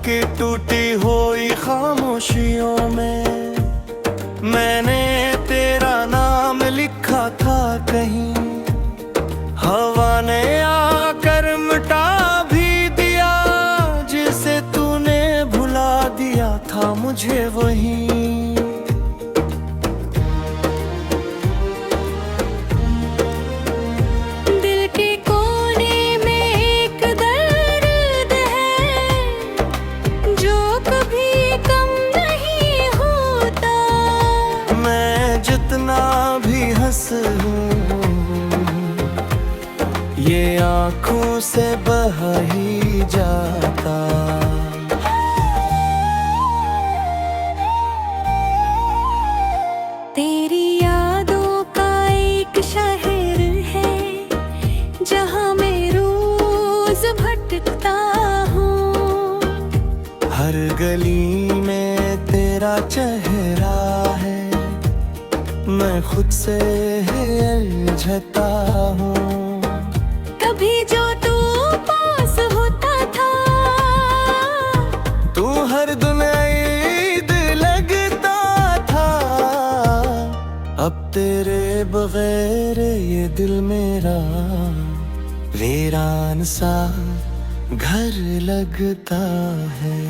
की टूटी हुई खामोशियों में मैंने तेरा नाम लिखा था कहीं। हवा ने आकर मिटा भी दिया, जिसे तूने भुला दिया था मुझे वहीं। ये आँखों से बह ही जाता। तेरी यादों का एक शहर है जहाँ मैं रोज भटकता हूँ। हर गली में तेरा चेहरा है, मैं खुद से उलझता हूँ। कभी जो तू पास होता था, तू हर दिन ईद लगता था। अब तेरे बगैर ये दिल मेरा वीरान सा घर लगता है।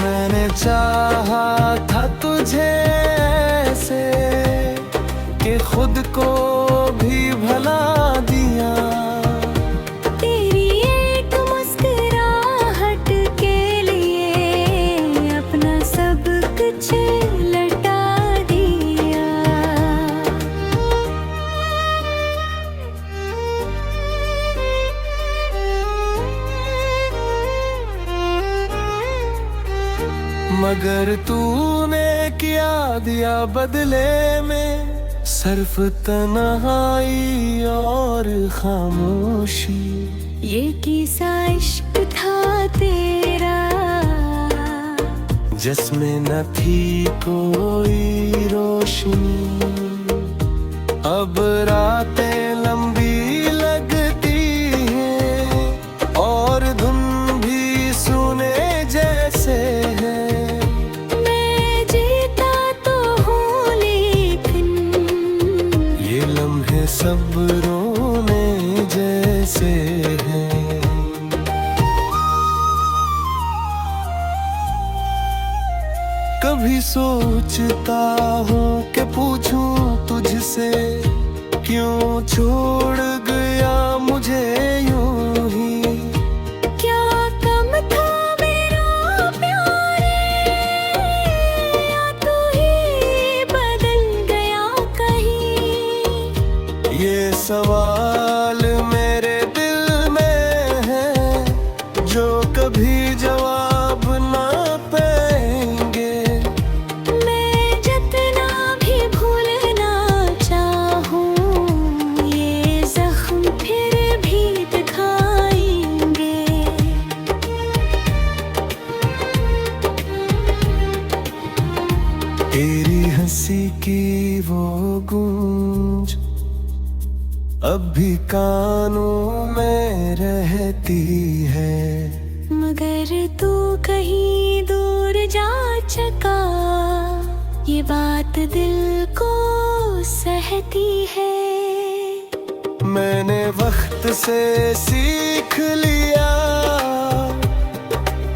मैंने चाहा था तुझे ऐसे कि खुद को भी भला दिया। तेरी एक मुस्कुराहट के लिए अपना सब कुछ लौटा दिया। मगर तूने क्या दिया बदले में, सिर्फ तन्हाई और खामोशी। ये किसा इश्क था तेरा जिसमें न थी कोई रोशनी। अब रातें लंबी लगती हैं और धुन भी सुने जैसे है। सब रोने जैसे हैं। कभी सोचता हूँ कि पूछूं तुझसे, क्यों छोड़ गया मुझे यूं ही। क्या कम था मेरा प्यारे, या तू ही बदल गया कहीं। ये सवाल मेरे दिल में है जो कभी जवाब ना पाएंगे। मैं जितना भी भूलना चाहूँ, ये जख्म फिर भी दिखाएंगे। तेरी हंसी की वो गूंज अब भी कानों में रहती है। मगर तू कहीं दूर जा चुका, ये बात दिल को सहती है। मैंने वक्त से सीख लिया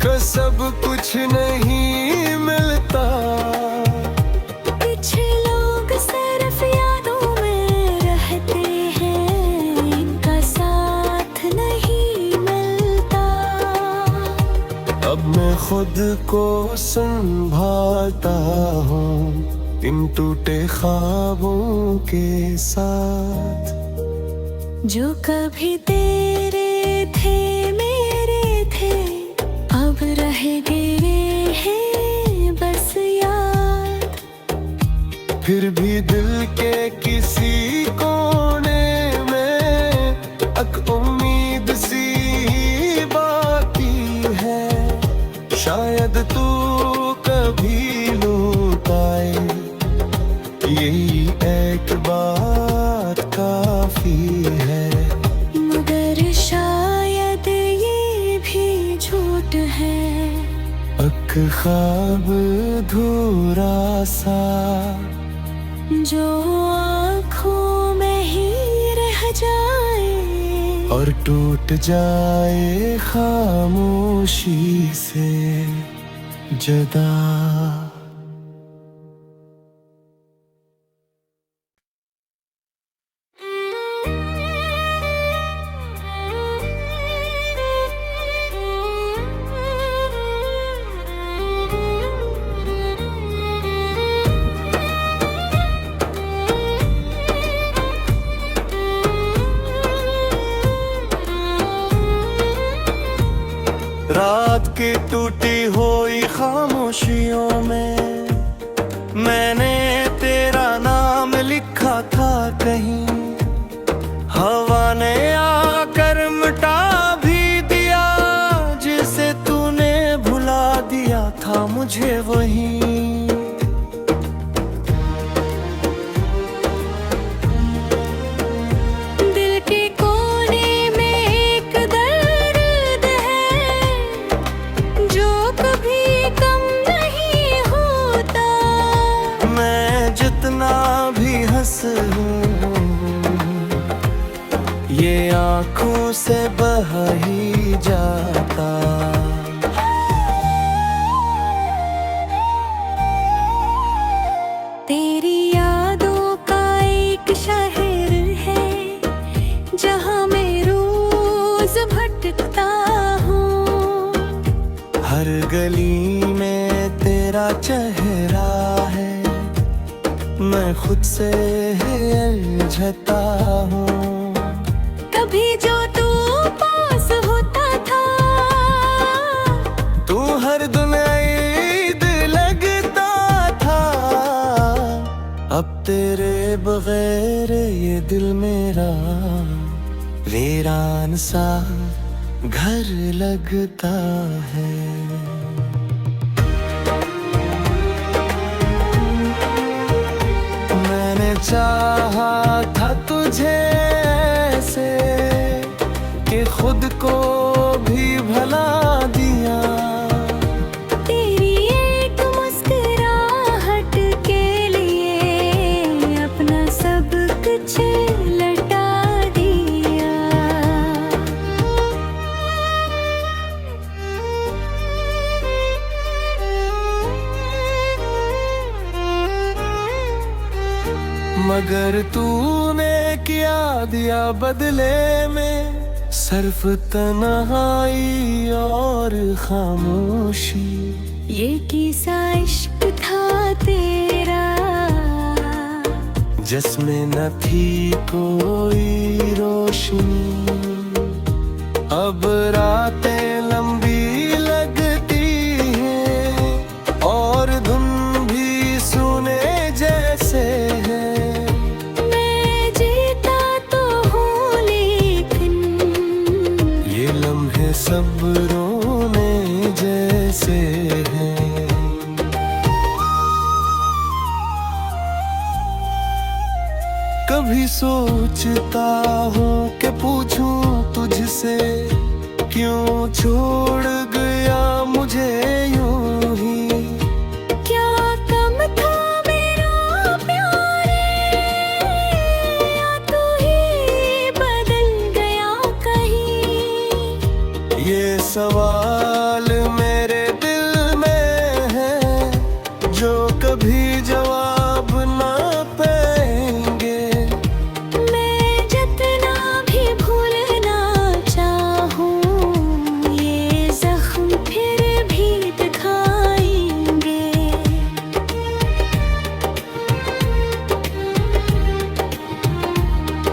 कि सब कुछ नहीं मिलता। कुछ लोग सिर्फ यादों में रहते हैं, इनका साथ नहीं मिलता। अब मैं खुद को संभालता हूँ इन टूटे ख्वाबों के साथ। जो कभी तेरे थे मेरे थे, अब रह गए हैं बस याद। फिर भी दिल के किसी कोने में एक उम्मीद सी बाकी है। शायद तू कभी लौट आए, यही एक बात काफी है। ख्वाब अधूरा सा, जो आँखों में ही रह जाए और टूट जाए खामोशी से जुदा। रात की टूटी हुई खामोशियों में मैंने तेरा नाम लिखा था कहीं, हवा ने आकर मिटा भी दिया, जिसे तूने भुला दिया था मुझे वही। ये आँखों से बहा ही जाता। तेरी यादों का एक शहर है जहाँ मैं रोज भटकता हूँ। हर गली में तेरा चेहरा है, मैं खुद से उलझता हूँ। कभी जो तू पास होता था, तू हर दिन ईद लगता था। अब तेरे बगैर ये दिल मेरा वीरान सा घर लगता है। चाहा था तुझे ऐसे कि खुद को भी भला दिया। तेरी एक मुस्कुराहट के लिए अपना सब कुछ लौटा दिया। मगर तूने क्या दिया बदले में, सिर्फ तन्हाई और खामोशी। ये किसा इश्क था तेरा जिसमें न थी कोई रोशनी। अब रातें लंबी लगती हैं और धुन भी सुने जैसे है। सब रोने जैसे हैं। कभी सोचता हूँ कि पूछूं तुझसे, क्यों छोड़ गया मुझे यूं ही। क्या कम था मेरा प्यारे, या तू ही बदल गया कहीं। ये सवाल मेरे दिल में है जो कभी जवाब ना पाएंगे। मैं जितना भी भूलना चाहूँ, ये जख्म फिर भी दिखाएंगे।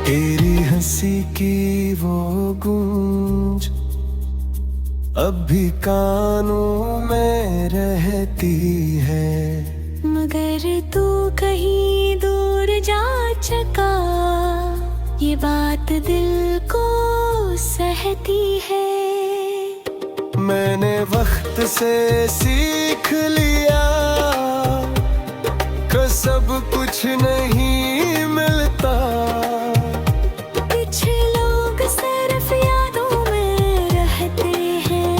तेरी हंसी की वो गूंज अब भी कानों में रहती है। मगर तू कहीं दूर जा चुका, ये बात दिल को सहती है। मैंने वक्त से सीख लिया कि सब कुछ नहीं मिलता। कुछ लोग सिर्फ यादों में रहते हैं,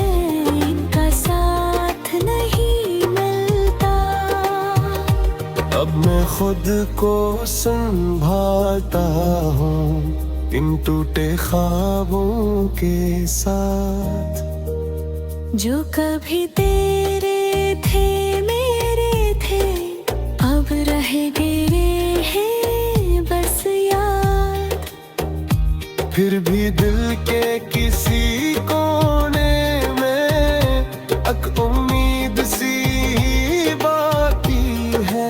इनका साथ नहीं मिलता। अब मैं खुद को संभालता हूँ इन टूटे ख्वाबों के साथ। जो कभी तेरे थे मेरे थे, अब रह गए हैं बस याद। फिर भी दिल के किसी कोने में एक उम्मीद सी बाकी है।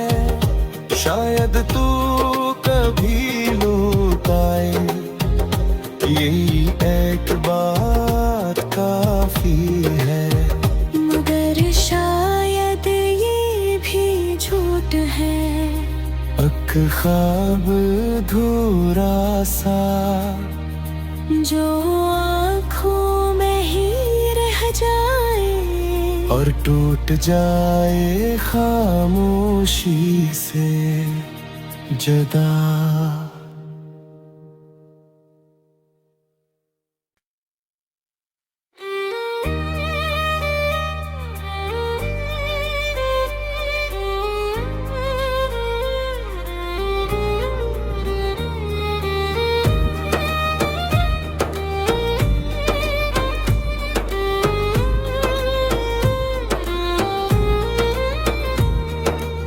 शायद तू कभी लौट आए, यही एक बात काफी है। मगर शायद ये भी झूठ है, एक ख्वाब अधूरा सा जो आँखों में ही रह जाए और टूट जाए खामोशी से जुदा।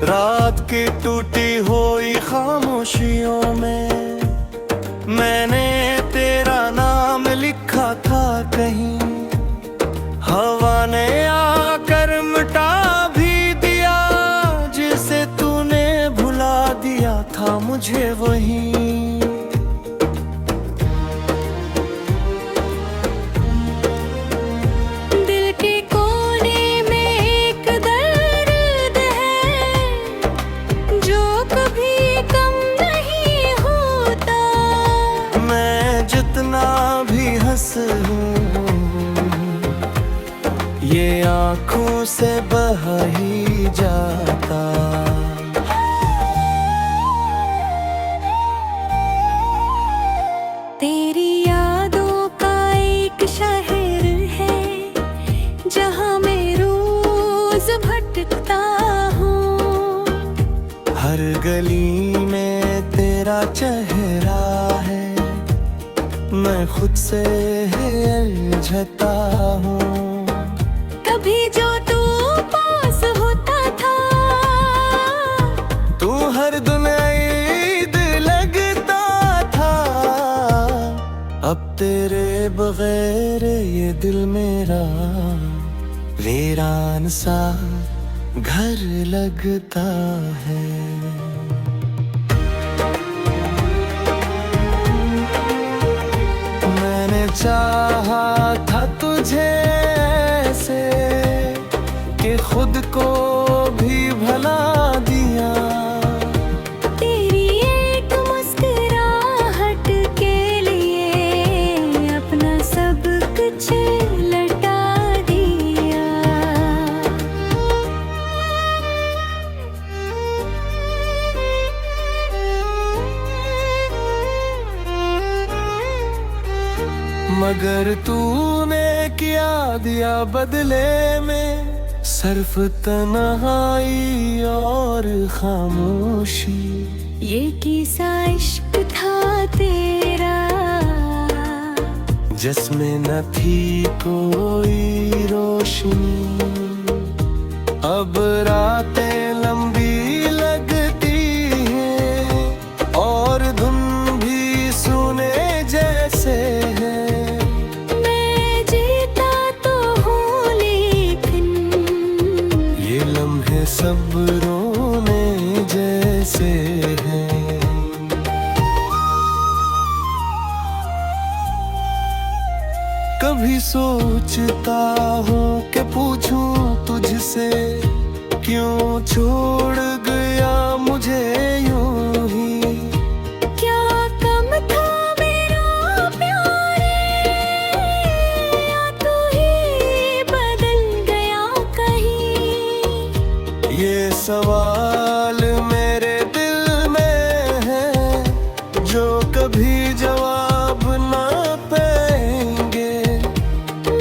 रात की टूटी हुई खामोशियों में मैंने तेरा नाम लिखा था कहीं। हवा ने आकर मिटा भी दिया, जिसे तूने भुला दिया था मुझे वहीं। ये आँखों से बहा ही जाता। तेरी यादों का एक शहर है जहाँ मैं रोज भटकता हूँ। हर गली में तेरा चेहरा है, मैं खुद से उलझता हूँ। कभी जो तू पास होता था, तू हर दिन ईद लगता था। अब तेरे बगैर ये दिल मेरा वीरान सा घर लगता है। चाहा था तुझे ऐसे कि खुद को भी भला दिया। तेरी एक मुस्कुराहट के लिए अपना सब कुछ लौटा दिया। मगर तूने क्या दिया बदले में, सिर्फ तन्हाई और खामोशी। ये किसा इश्क था तेरा जिसमें न थी कोई रोशनी। अब रातें लंबी लगती हैं और धुन भी सुने जैसे है। सब रोने जैसे हैं। कभी सोचता हूँ कि पूछूं तुझसे, क्यों छोड़ गया मुझे यूं ही। क्या कम था मेरा प्यारे, या तू ही बदल गया कहीं। ये सवाल मेरे दिल में है जो कभी जवाब ना पाएंगे।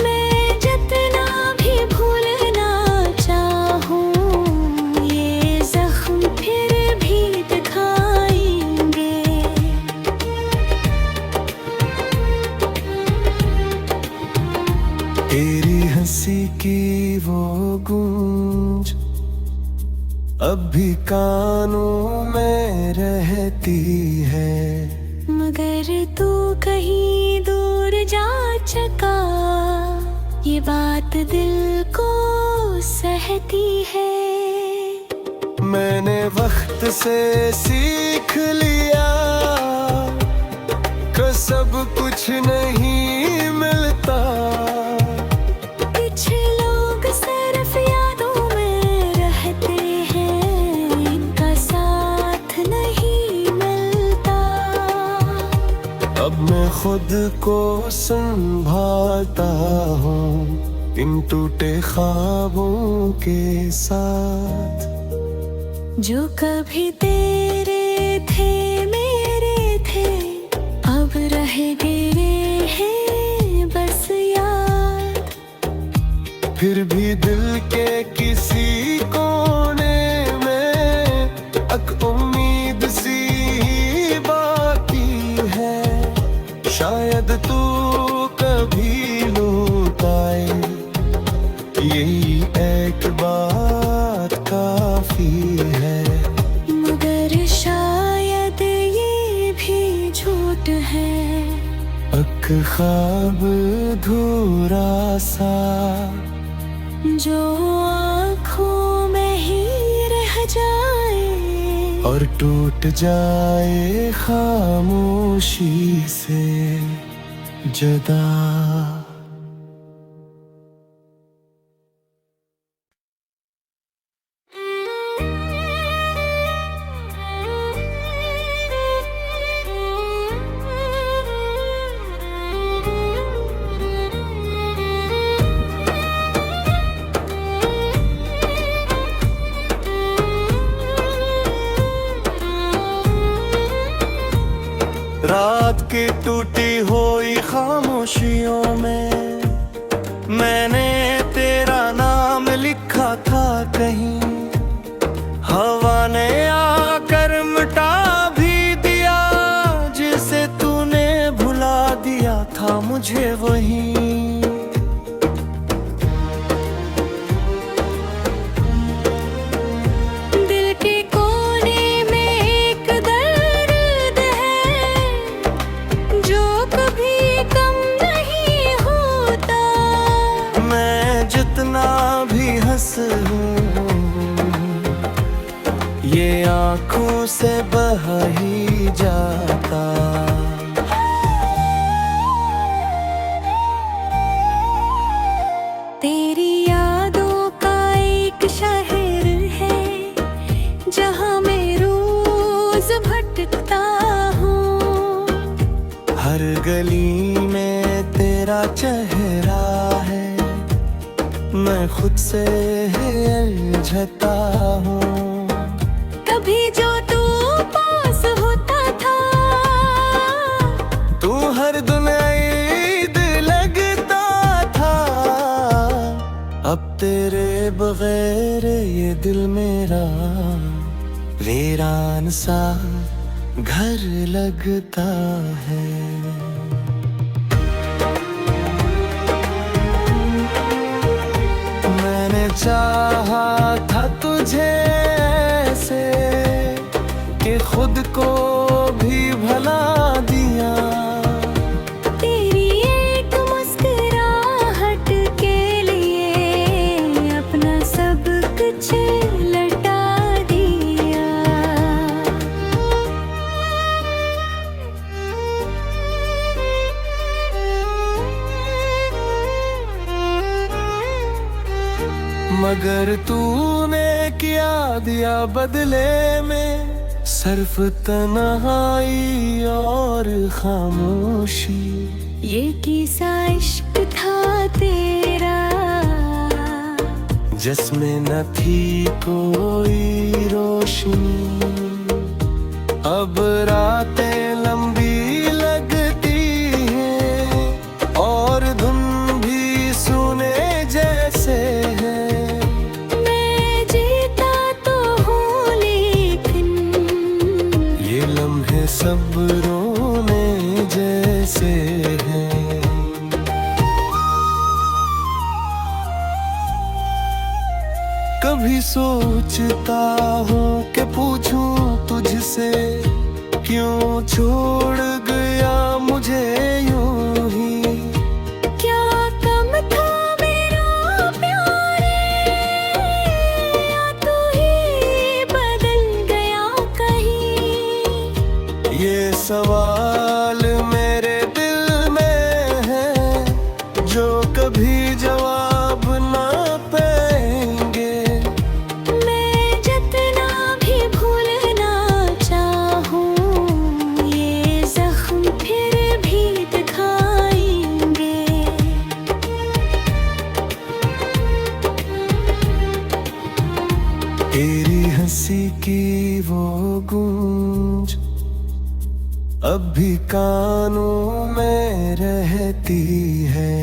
मैं जितना भी भूलना चाहूँ, ये जख्म फिर अब भी कानों में रहती है। मगर तू कहीं दूर जा चुका, ये बात दिल को सहती है। मैंने वक्त से सीख लिया कि सब कुछ नहीं मिलता। कुछ लोग सिर्फ यादों में रहते हैं, इनका साथ नहीं मिलता। अब मैं खुद को संभालता हूँ इन टूटे ख्वाबों के साथ। जो कभी तेरे थे मेरे थे, अब रह गए हैं बस याद। फिर भी दिल के किसी कोने में एक उम्मीद सी बाकी है। शायद तू कभी लौट आए, यही एक बात काफी है। मगर शायद ये भी झूठ है, एक ख्वाब अधूरा सा जो आँखों में ही रह जाए और टूट जाए खामोशी से जुदा। रात की टूटी हुई खामोशियों में मैंने तेरा नाम लिखा था कहीं। हवा ने आकर मिटा भी दिया, जिसे तूने भुला दिया था मुझे वहीं। ये आँखों से बहा ही जाता। तेरी यादों का एक शहर है जहाँ मैं रोज भटकता हूँ। हर गली में तेरा चेहरा है, मैं खुद से उलझता हूँ। कभी जो तू पास होता था, तू हर दिन ईद लगता था। अब तेरे बगैर ये दिल मेरा वीरान सा घर लगता है। चाहा था तुझे ऐसे कि खुद को भी भला दिया। तेरी एक मुस्कुराहट के लिए अपना सब कुछ लौटा दिया। मगर तूने क्या दिया बदले में, सिर्फ तन्हाई और खामोशी। ये किसा इश्क था तेरा जिसमें न थी कोई रोशनी। अब रातें लंबी लगती हैं और धुन भी सुने जैसे है। मैं जीता तो हूँ लेकिन ये लम्हे सब रोने जैसे हैं। कभी सोचता हूँ कि पूछूं तुझसे, क्यों छोड़ गया मुझे यूं ही। क्या कम था मेरा प्यारे, या तू ही बदल गया कहीं। ये सवाल मेरे दिल में है जो कभी जवाब ना पाएंगे। मैं जितना भी भूलना चाहूं, ये जख्म फिर भी दिखाएंगे। तेरी हंसी की वो गूंज अब भी कानों में रहती है।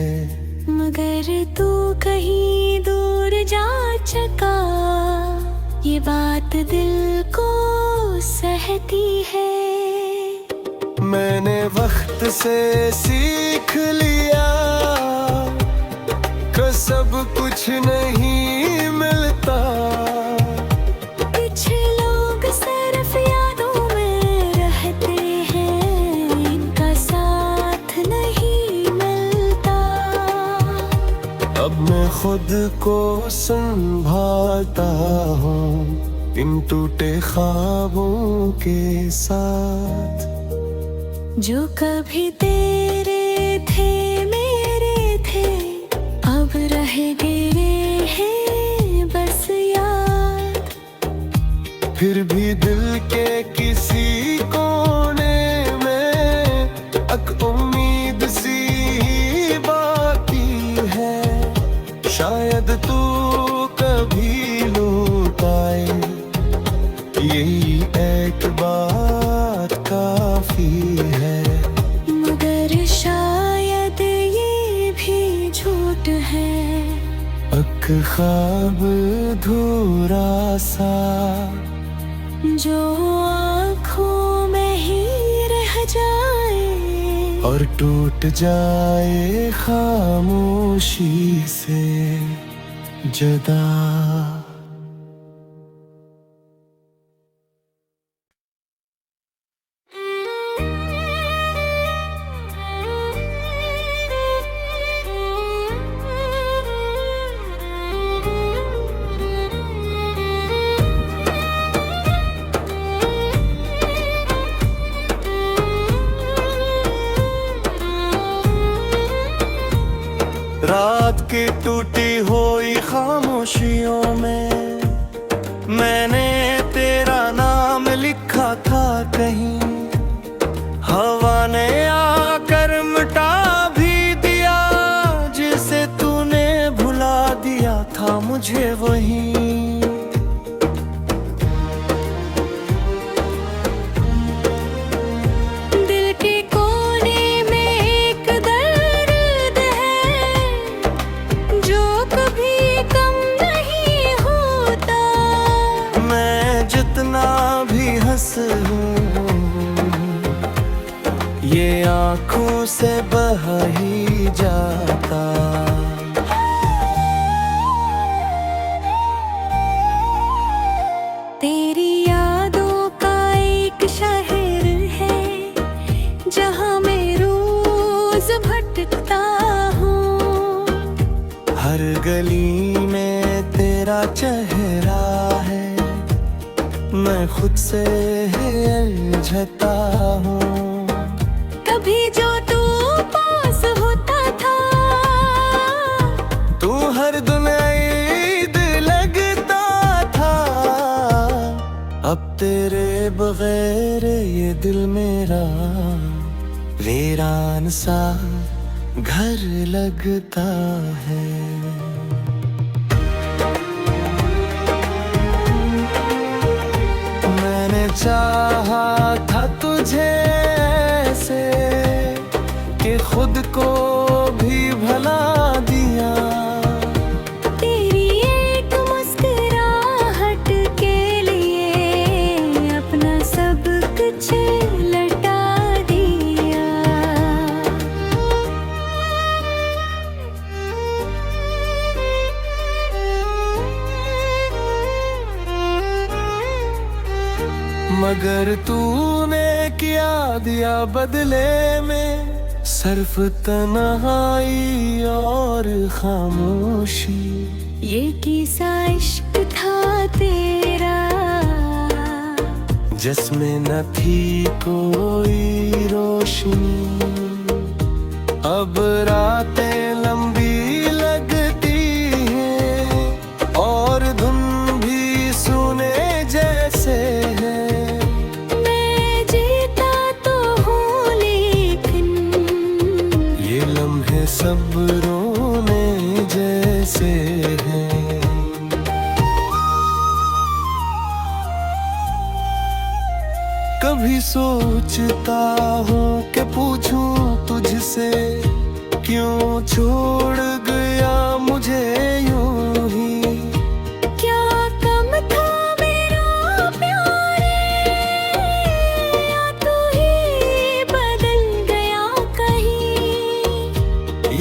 मगर तू कहीं दूर जा चुका, ये बात दिल को सहती है। मैंने वक्त से सीख लिया कि सब कुछ नहीं मिलता। कुछ लोग सिर्फ यादों में रहते हैं, इनका साथ नहीं मिलता। अब मैं खुद को संभालता हूँ इन टूटे ख्वाबों के साथ। जो कभी तेरे थे मेरे थे, अब रह गए हैं बस याद। फिर भी दिल के किसी कोने में एक उम्मीद सी बाकी है। शायद तू कभी लौट आए, यही एक बात काफी है। मगर शायद ये भी झूठ है। एक ख्वाब अधूरा सा जो आँखों में ही रह जाए और टूट जाए खामोशी से जुदा। रात की टूटी हुई खामोशियों में मैंने तेरा नाम लिखा था कहीं। हवा ने आकर मिटा भी दिया, जिसे तूने भुला दिया था मुझे वहीं। ये आँखों से बह ही जाता। तेरी यादों का एक शहर है जहाँ मैं रोज भटकता हूँ। हर गली में तेरा चेहरा है, मैं खुद से उलझता हूँ। कभी जो तू पास होता था, तू हर दिन ईद लगता था। अब तेरे बगैर ये दिल मेरा वीरान सा घर लगता है। मैंने चाहा था तुझे ऐसे कि खुद को भी भला दिया। तेरी एक मुस्कुराहट के लिए अपना सब कुछ लटा दिया। मगर तूने क्या दिया बदले में, सिर्फ तन्हाई और खामोशी। ये किसा इश्क था तेरा जिसमें न थी कोई रोशनी। अब रातें लंबी लगती हैं और धुन भी सुने जैसे है। मैं जीता तो हूँ लेकिन ये लम्हे सब रोने जैसे हैं। कभी सोचता हूँ कि पूछूं तुझसे, क्यों छोड़ गया मुझे यूं ही। क्या कम था मेरा प्यारे, या तू ही बदल गया कहीं।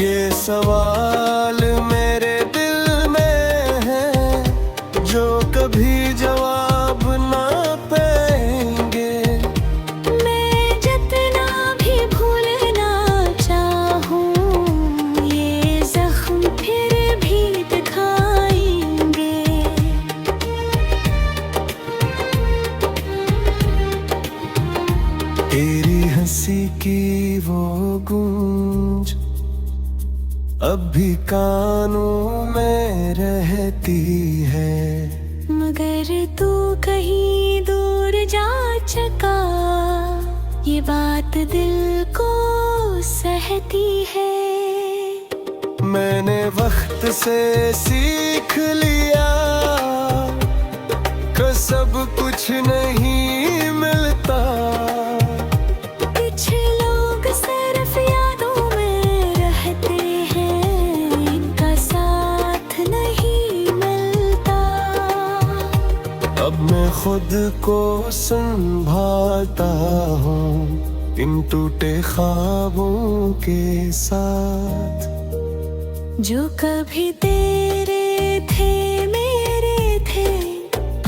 ये सवाल मेरे दिल में है जो कभी जवाब ना पाएंगे। मैं जितना भी भूलना चाहूँ ये जख्म फिर भी दिखाएंगे। तेरी हंसी की वो गूंज अब भी कानों में रहती है। मगर तू कहीं दूर जा चुका, ये बात दिल को सहती है। मैंने वक्त से सीख लिया कि सब कुछ नहीं मिलता। कुछ लोग सिर्फ यादों में रहते हैं, इनका साथ नहीं मिलता। अब मैं खुद को संभालता हूँ इन टूटे ख्वाबों के साथ। जो कभी तेरे थे मेरे थे,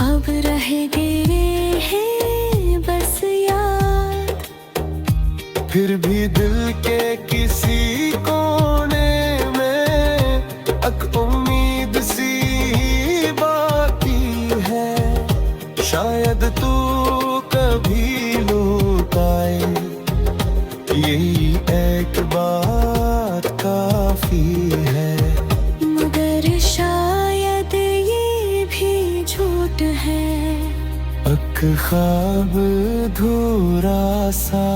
अब रह गए हैं बस याद। फिर भी दिल के किसी कोने में एक उम्मीद सी बाकी है। शायद तू कभी लौट आए, यही एक बात काफी है। मगर शायद ये भी झूठ है। एक ख्वाब अधूरा सा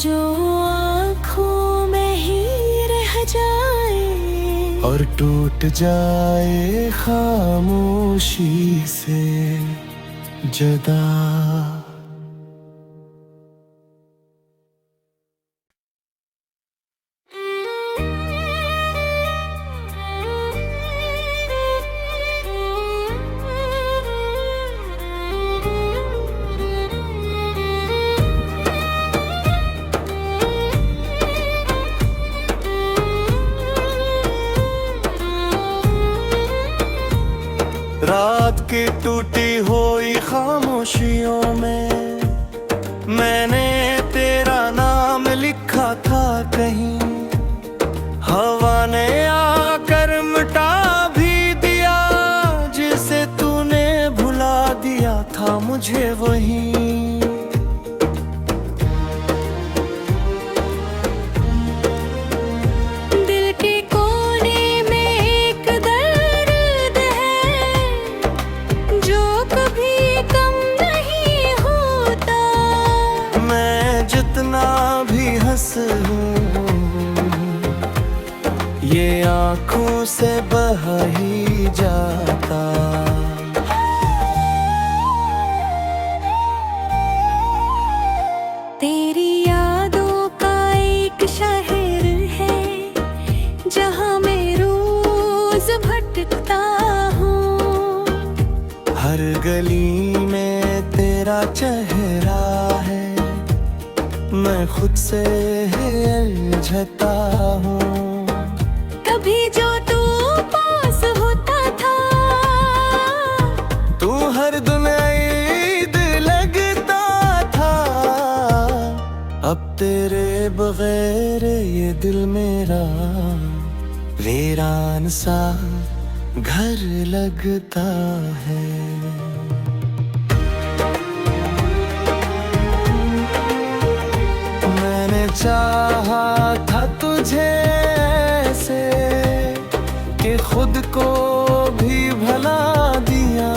जो आँखों में ही रह जाए और टूट जाए खामोशी से जुदा। रात की टूटी हुई खामोशियों में मैंने तेरा नाम लिखा था कहीं। हवा ने आकर मिटा भी दिया, जिसे तूने भुला दिया था मुझे वही। ये आँखों से बहा ही जाता। तेरी यादों का एक शहर है जहाँ मैं रोज भटकता हूँ। हर गली में तेरा चेहरा है, मैं खुद से उलझता हूँ। कभी जो तू पास होता था, तू हर दिन ईद तेरे बगैर ये दिल मेरा वीरान सा घर लगता है। मैंने चाहा था तुझे ऐसे कि खुद को भी भला दिया।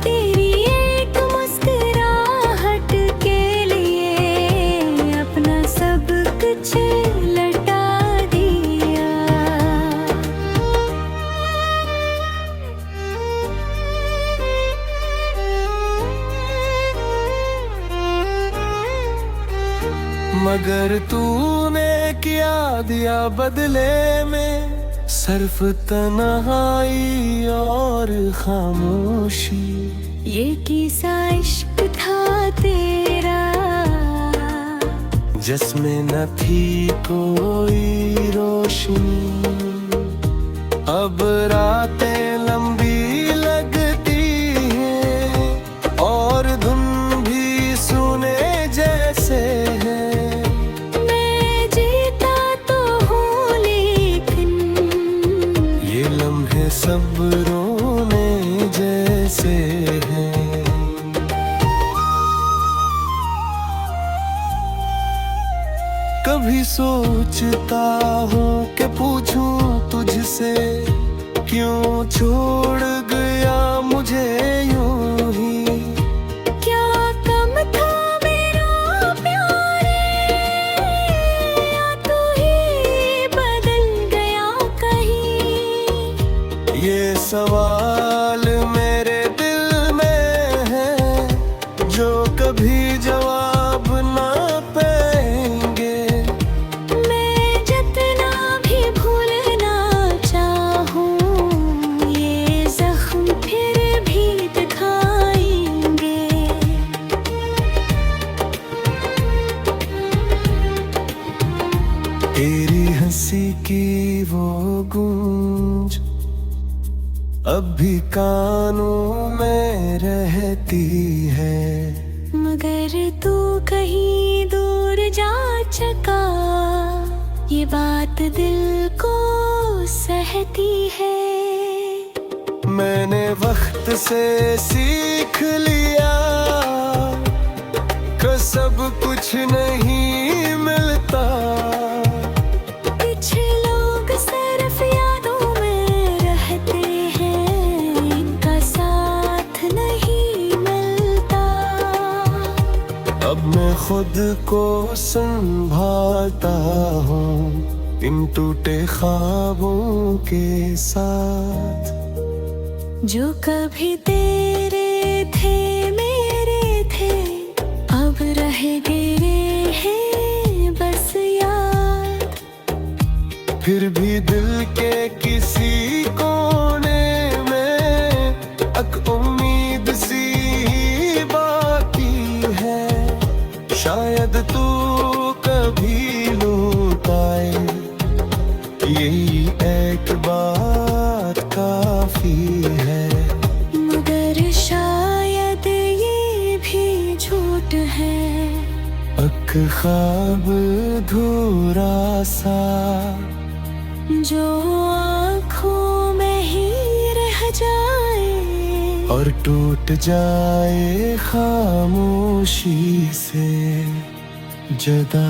तेरी एक मुस्कुराहट के लिए अपना सब कुछ लटा दिया। मगर तूने क्या दिया बदले में, सिर्फ तन्हाई और खामोशी। ये किसा इश्क था तेरा जिसमें न थी कोई रोशनी। अब रातें लंबी लगती हैं और धुन भी सुने जैसे है। मैं जीता तो हूँ लेकिन ये लम्हे सब रोने जैसे हैं। कभी सोचता हूँ कि पूछूं तुझसे, क्यों छोड़ गया मुझे यूं ही। क्या कम था मेरा प्यारे, या तू ही बदल गया कहीं। ये सवाल मेरे दिल में है जो कभी जवाब ना पाएंगे। मैं जितना भी भूलना चाहूँ ये जख्म फिर भी दिखाएंगे। तेरी हंसी की वो गूंज अब भी कानों में रहती है। मगर तू कहीं दूर जा चुका, ये बात दिल को सहती है। मैंने वक्त से सीख लिया कि सब कुछ नहीं मिलता। कुछ लोग सिर्फ यादों में रहते हैं, इनका साथ नहीं मिलता। अब मैं खुद को संभालता हूँ इन टूटे ख्वाबों के साथ। जो कभी तेरे थे मेरे थे, अब रह गए हैं बस याद। फिर भी दिल के किसी कोने में एक उम्मीद सी बाकी है। शायद तू कभी लौट आए, यही एक बात काफी है। मगर शायद ये भी झूठ है। एक ख्वाब अधूरा सा जो आँखों में ही रह जाए और टूट जाए खामोशी से जुदा।